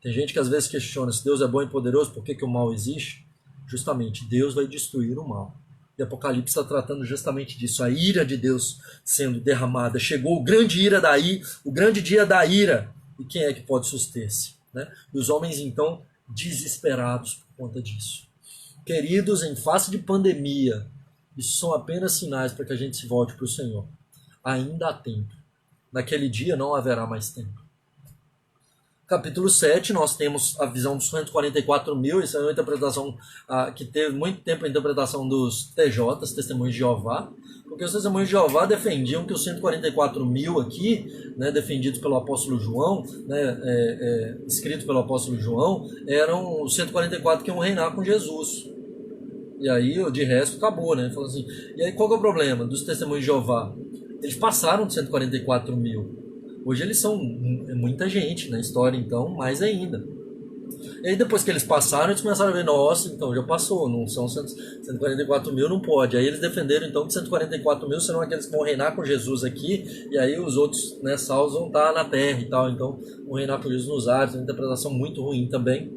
Tem gente que às vezes questiona se Deus é bom e poderoso, por que o mal existe? Justamente, Deus vai destruir o mal. E Apocalipse está tratando justamente disso, a ira de Deus sendo derramada. Chegou o grande o grande dia da ira. E quem é que pode suster-se? Né? E os homens, então, desesperados por conta disso. Queridos, em face de pandemia, isso são apenas sinais para que a gente se volte para o Senhor. Ainda há tempo. Naquele dia não haverá mais tempo. Capítulo 7, nós temos a visão dos 144 mil, isso é uma interpretação que teve muito tempo a interpretação dos TJs, Testemunhos de Jeová, porque os Testemunhos de Jeová defendiam que os 144 mil aqui, né, defendidos pelo apóstolo João, né, escrito pelo apóstolo João, eram os 144 que iam reinar com Jesus. E aí, de resto, acabou, né? Falou assim, e aí qual que é o problema dos Testemunhos de Jeová? Eles passaram de 144 mil. Hoje eles são muita gente na história, então, mais ainda. E aí depois que eles passaram, eles começaram a ver, nossa, então já passou, não são 144 mil, não pode. Aí eles defenderam então que 144 mil serão aqueles que vão reinar com Jesus aqui, e aí os outros, né, salvos vão estar na terra e tal, então vão reinar com Jesus nos ares, uma interpretação muito ruim também.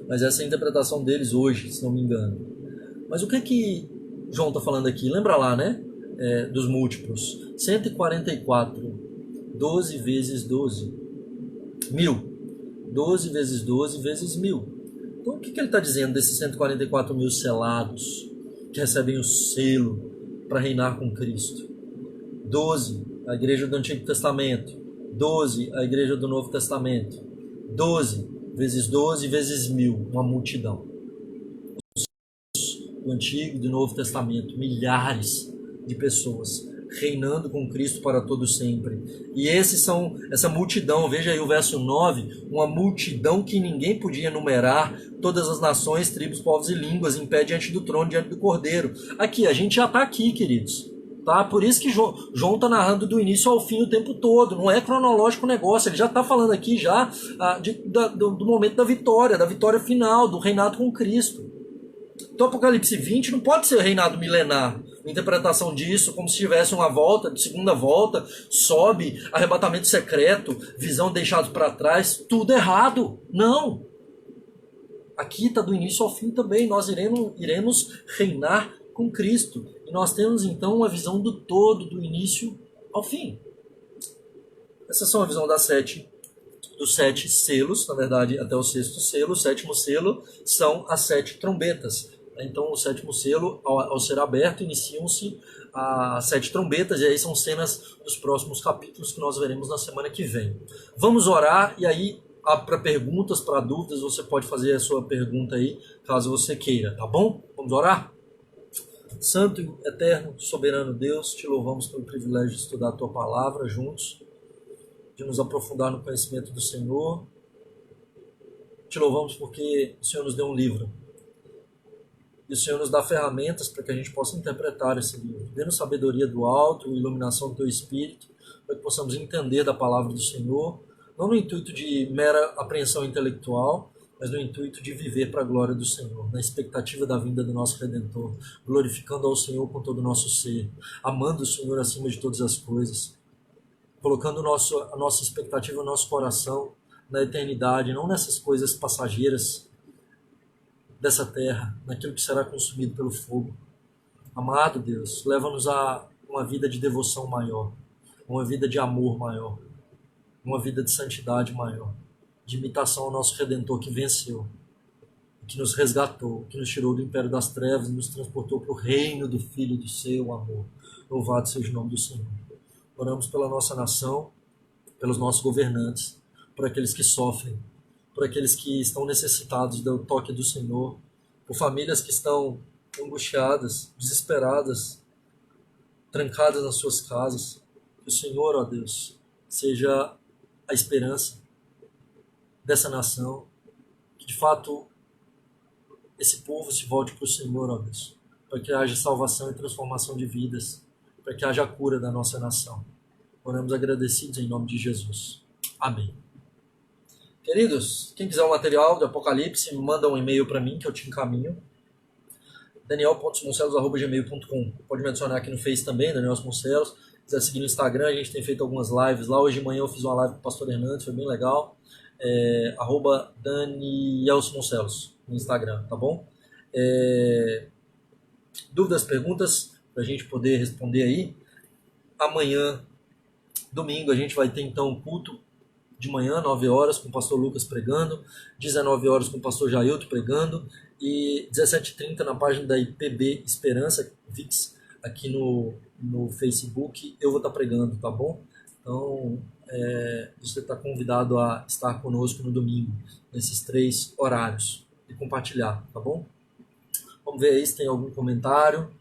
Mas essa é a interpretação deles hoje, se não me engano. Mas o que João está falando aqui? Lembra lá, né? Dos múltiplos. 144 12 vezes 12. 1000. 12 vezes 12 vezes 1000. Então o que ele está dizendo desses 144 mil selados que recebem o selo para reinar com Cristo? 12, a igreja do Antigo Testamento. 12, a igreja do Novo Testamento. 12 vezes 12 vezes 1000, uma multidão. Do Antigo e do Novo Testamento, milhares de pessoas reinando com Cristo para todo sempre. E essa multidão, veja aí o verso 9, uma multidão que ninguém podia enumerar, todas as nações, tribos, povos e línguas, em pé diante do trono, diante do Cordeiro. Aqui, a gente já está aqui, queridos. Tá? Por isso que João está narrando do início ao fim o tempo todo, não é cronológico o negócio, ele já está falando aqui já do momento da vitória final, do reinado com Cristo. Então Apocalipse 20 não pode ser reinado milenar, a interpretação disso como se tivesse uma volta, de segunda volta, sobe, arrebatamento secreto, visão deixado para trás, tudo errado, não. Aqui está do início ao fim também, nós iremos reinar com Cristo. E nós temos então uma visão do todo, do início ao fim. Essas são a visão dos 7 selos, na verdade até o 6º selo. O 7º selo são as 7 trombetas. Então o 7º selo, ao ser aberto, iniciam-se as 7 trombetas, e aí são cenas dos próximos capítulos que nós veremos na semana que vem. Vamos orar, e aí para perguntas, para dúvidas, você pode fazer a sua pergunta aí, caso você queira, tá bom? Vamos orar? Santo, eterno, soberano Deus, te louvamos pelo privilégio de estudar a tua palavra juntos, de nos aprofundar no conhecimento do Senhor. Te louvamos porque o Senhor nos deu um livro e o Senhor nos dá ferramentas para que a gente possa interpretar esse livro. Dê-nos sabedoria do alto, iluminação do teu Espírito, para que possamos entender da palavra do Senhor, não no intuito de mera apreensão intelectual, mas no intuito de viver para a glória do Senhor, na expectativa da vinda do nosso Redentor, glorificando ao Senhor com todo o nosso ser, amando o Senhor acima de todas as coisas, colocando a nossa expectativa no nosso coração, na eternidade, não nessas coisas passageiras dessa terra, naquilo que será consumido pelo fogo. Amado Deus, leva-nos a uma vida de devoção maior, uma vida de amor maior, uma vida de santidade maior, de imitação ao nosso Redentor que venceu, que nos resgatou, que nos tirou do império das trevas e nos transportou para o reino do Filho do seu amor. Louvado seja o nome do Senhor. Oramos pela nossa nação, pelos nossos governantes, por aqueles que sofrem, por aqueles que estão necessitados do toque do Senhor, por famílias que estão angustiadas, desesperadas, trancadas nas suas casas. Que o Senhor, ó Deus, seja a esperança dessa nação, que de fato esse povo se volte para o Senhor, ó Deus, para que haja salvação e transformação de vidas, para que haja a cura da nossa nação. Oramos agradecidos em nome de Jesus. Amém. Queridos, quem quiser o material do Apocalipse, manda um e-mail para mim que eu te encaminho. daniel.smoncelos@gmail.com. Pode me adicionar aqui no Face também, Daniel Smoncelos. Se quiser seguir no Instagram, a gente tem feito algumas lives lá. Hoje de manhã eu fiz uma live com o pastor Hernandes, foi bem legal. @Daniel Smoncelos no Instagram, tá bom? Dúvidas, perguntas, para a gente poder responder aí. Amanhã, domingo, a gente vai ter então um culto de manhã, 9 horas, com o pastor Lucas pregando, 19 horas com o pastor Jailton pregando, e 17h30 na página da IPB Esperança, VIX, aqui no Facebook, eu vou estar pregando, tá bom? Então, você está convidado a estar conosco no domingo, nesses 3 horários, e compartilhar, tá bom? Vamos ver aí se tem algum comentário.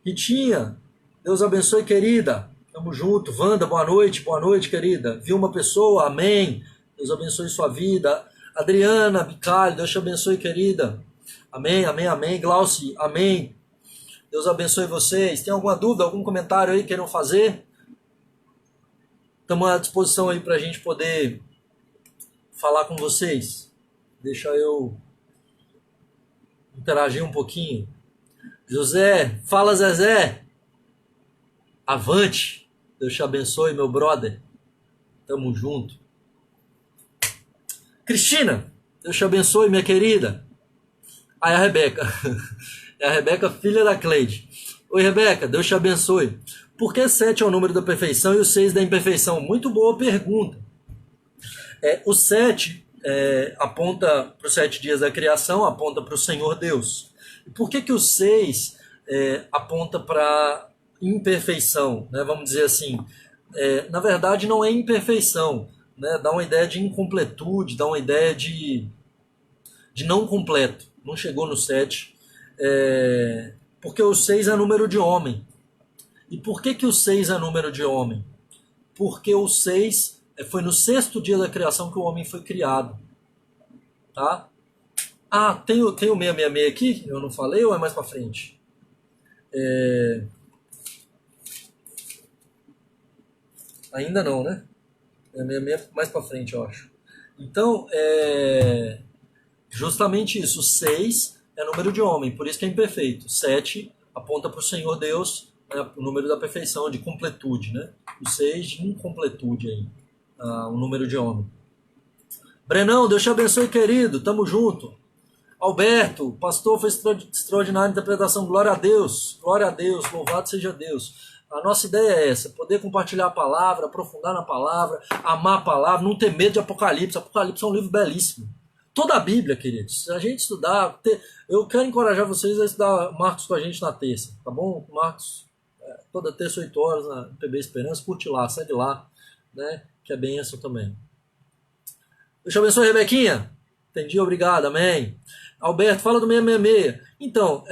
Ritinha, Deus abençoe, querida. Tamo junto. Wanda, boa noite, querida. Vilma Pessoa, amém. Deus abençoe sua vida. Adriana Bicalho, Deus te abençoe, querida. Amém, amém, amém. Glauci, amém. Deus abençoe vocês. Tem alguma dúvida, algum comentário aí que queiram fazer? Estamos à disposição aí para a gente poder falar com vocês. Deixa eu interagir um pouquinho. José, fala Zezé. Avante. Deus te abençoe, meu brother. Tamo junto. Cristina, Deus te abençoe, minha querida. Aí a Rebeca. É a Rebeca, filha da Cleide. Oi, Rebeca, Deus te abençoe. Por que 7 é o número da perfeição e o 6 da imperfeição? Muito boa pergunta. O 7 aponta para os 7 dias da criação, aponta para o Senhor Deus. E por que o 6 aponta para imperfeição, né? Vamos dizer assim, na verdade não é imperfeição, né? Dá uma ideia de incompletude, dá uma ideia de não completo, não chegou no 7, Porque o 6 é número de homem. E por que o 6 é número de homem? Porque o 6 foi no sexto dia da criação que o homem foi criado. Tá? Ah, tem o 666 aqui? Eu não falei ou é mais pra frente? Ainda não, né? É 66 mais pra frente, eu acho. Então, justamente isso. 6 é número de homem, por isso que é imperfeito. 7 aponta para o Senhor Deus, né, o número da perfeição, de completude. Né? O 6 de incompletude aí, o número de homem. Brenão, Deus te abençoe, querido. Tamo junto. Alberto, pastor, foi extraordinária interpretação. Glória a Deus, louvado seja Deus. A nossa ideia é essa, poder compartilhar a palavra, aprofundar na palavra, amar a palavra, não ter medo de Apocalipse. Apocalipse é um livro belíssimo. Toda a Bíblia, queridos, se a gente estudar, eu quero encorajar vocês a estudar Marcos com a gente na terça, tá bom? Marcos, toda terça, 8 horas, na PB Esperança, curte lá, segue lá, né? Que é bênção também. Deus te abençoe, Rebequinha. Entendi, obrigado, amém. Alberto, fala do 666. Então,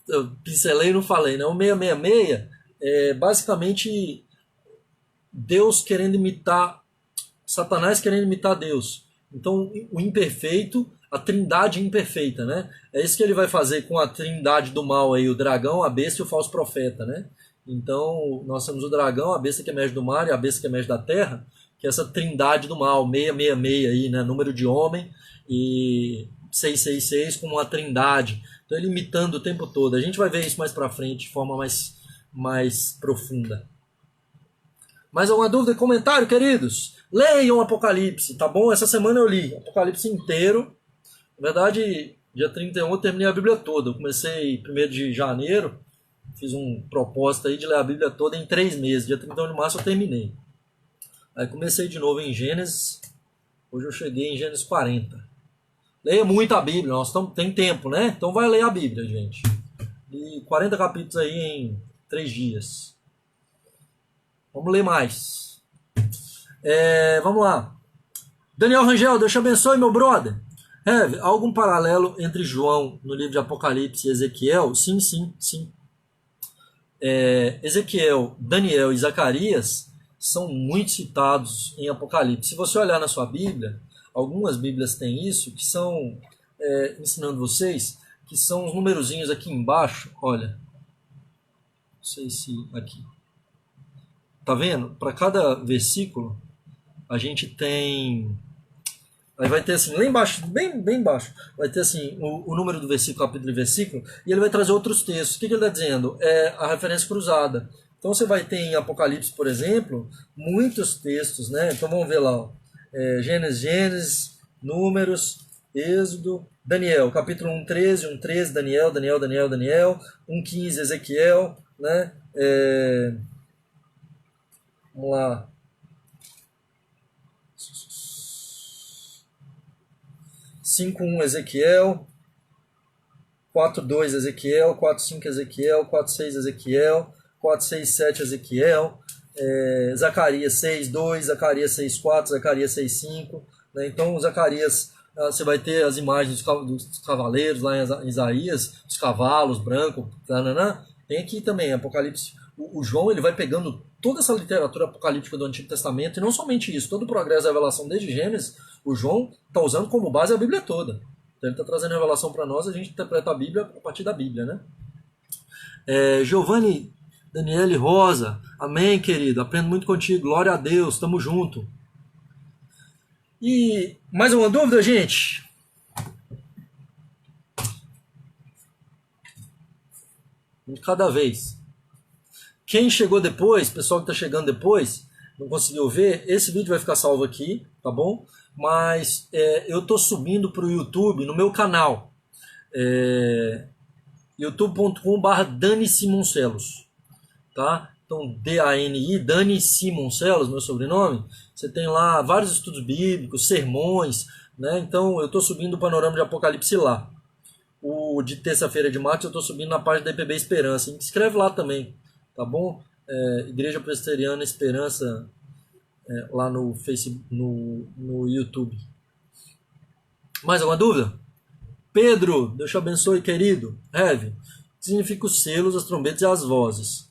eu pincelei e não falei, né? O 666 é basicamente Deus querendo imitar, Satanás querendo imitar Deus. Então, o imperfeito, a trindade imperfeita, né? É isso que ele vai fazer com a trindade do mal aí, o dragão, a besta e o falso profeta, né? Então, nós temos o dragão, a besta que emerge do mar e a besta que emerge da terra, que é essa trindade do mal, 666 aí, né? Número de homem e 666 como uma trindade. Então ele imitando o tempo todo. A gente vai ver isso mais pra frente, de forma mais profunda. Mais alguma dúvida, comentário, queridos? Leiam Apocalipse, tá bom? Essa semana eu li Apocalipse inteiro. Na verdade, dia 31 eu terminei a Bíblia toda. Eu comecei 1º de janeiro, fiz um propósito aí de ler a Bíblia toda em 3 meses. Dia 31 de março eu terminei. Aí comecei de novo em Gênesis. Hoje eu cheguei em Gênesis 40. Leia muito a Bíblia, nós tem tempo, né? Então vai ler a Bíblia, gente. E 40 capítulos aí em 3 dias. Vamos ler mais. Vamos lá. Daniel Rangel, Deus te abençoe, meu brother. Há algum paralelo entre João no livro de Apocalipse e Ezequiel? Sim. Ezequiel, Daniel e Zacarias são muito citados em Apocalipse. Se você olhar na sua Bíblia, algumas Bíblias têm isso, que são, ensinando vocês, que são os numerozinhos aqui embaixo, olha, não sei se aqui, tá vendo? Para cada versículo, a gente tem, aí vai ter assim, lá embaixo, bem embaixo, vai ter assim, o número do versículo, capítulo e versículo, e ele vai trazer outros textos. O que ele está dizendo? É a referência cruzada. Então você vai ter em Apocalipse, por exemplo, muitos textos, né? Então vamos ver lá, ó. Gênesis, Números, Êxodo, Daniel, capítulo 1:13, 1:13, Daniel, 1:15, Ezequiel, né? Vamos lá. 5:1 Ezequiel, 4:2 Ezequiel, 4:5 Ezequiel, 4:6 Ezequiel, 4:6-7 Ezequiel, Zacarias 6:2, Zacarias 6:4, Zacarias 6:5. Né? Então, Zacarias, você vai ter as imagens dos cavaleiros lá em Isaías, os cavalos brancos, tananã. Tem aqui também, Apocalipse. O João ele vai pegando toda essa literatura apocalíptica do Antigo Testamento, e não somente isso, todo o progresso da revelação desde Gênesis, o João está usando como base a Bíblia toda. Então ele está trazendo a revelação para nós, a gente interpreta a Bíblia a partir da Bíblia, né? Giovanni Daniele Rosa, amém, querido, aprendo muito contigo, glória a Deus, tamo junto. E mais alguma dúvida, gente? De cada vez. Quem chegou depois, pessoal que está chegando depois, não conseguiu ver, esse vídeo vai ficar salvo aqui, tá bom? Mas eu tô subindo para o YouTube, no meu canal, youtube.com/Dani Simoncelos, tá? Então, D-A-N-I, Dani Simoncelos, meu sobrenome. Você tem lá vários estudos bíblicos, sermões, né? Então, eu tô subindo o Panorama de Apocalipse lá. O de terça-feira de março eu tô subindo na página da IPB Esperança. Me inscreve lá também, tá bom? Igreja Presbiteriana Esperança, lá no Facebook, no YouTube. Mais alguma dúvida? Pedro, Deus te abençoe, querido. Heavy, significa os selos, as trombetas e as vozes.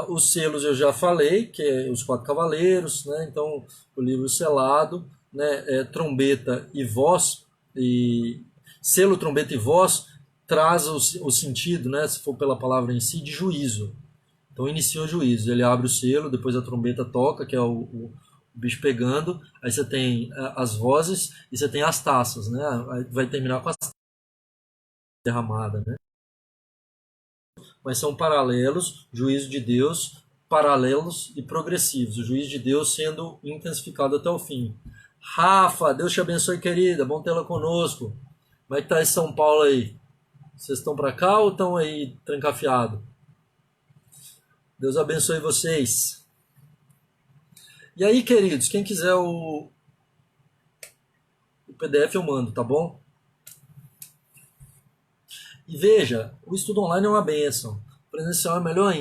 Os selos eu já falei, que é os 4 cavaleiros, né? Então o livro selado, né? Trombeta e voz, e selo, trombeta e voz traz o sentido, né? Se for pela palavra em si, de juízo. Então inicia o juízo, ele abre o selo, depois a trombeta toca, que é o bicho pegando, aí você tem as vozes e você tem as taças, né? Aí vai terminar com as derramadas, né? Mas são paralelos, juízo de Deus, paralelos e progressivos, o juízo de Deus sendo intensificado até o fim. Rafa, Deus te abençoe, querida, bom tê-la conosco. Como é que tá em São Paulo aí? Vocês estão para cá ou estão aí trancafiado? Deus abençoe vocês. E aí, queridos, quem quiser o PDF eu mando, tá bom? E veja, o estudo online é uma benção. O presencial é melhor ainda.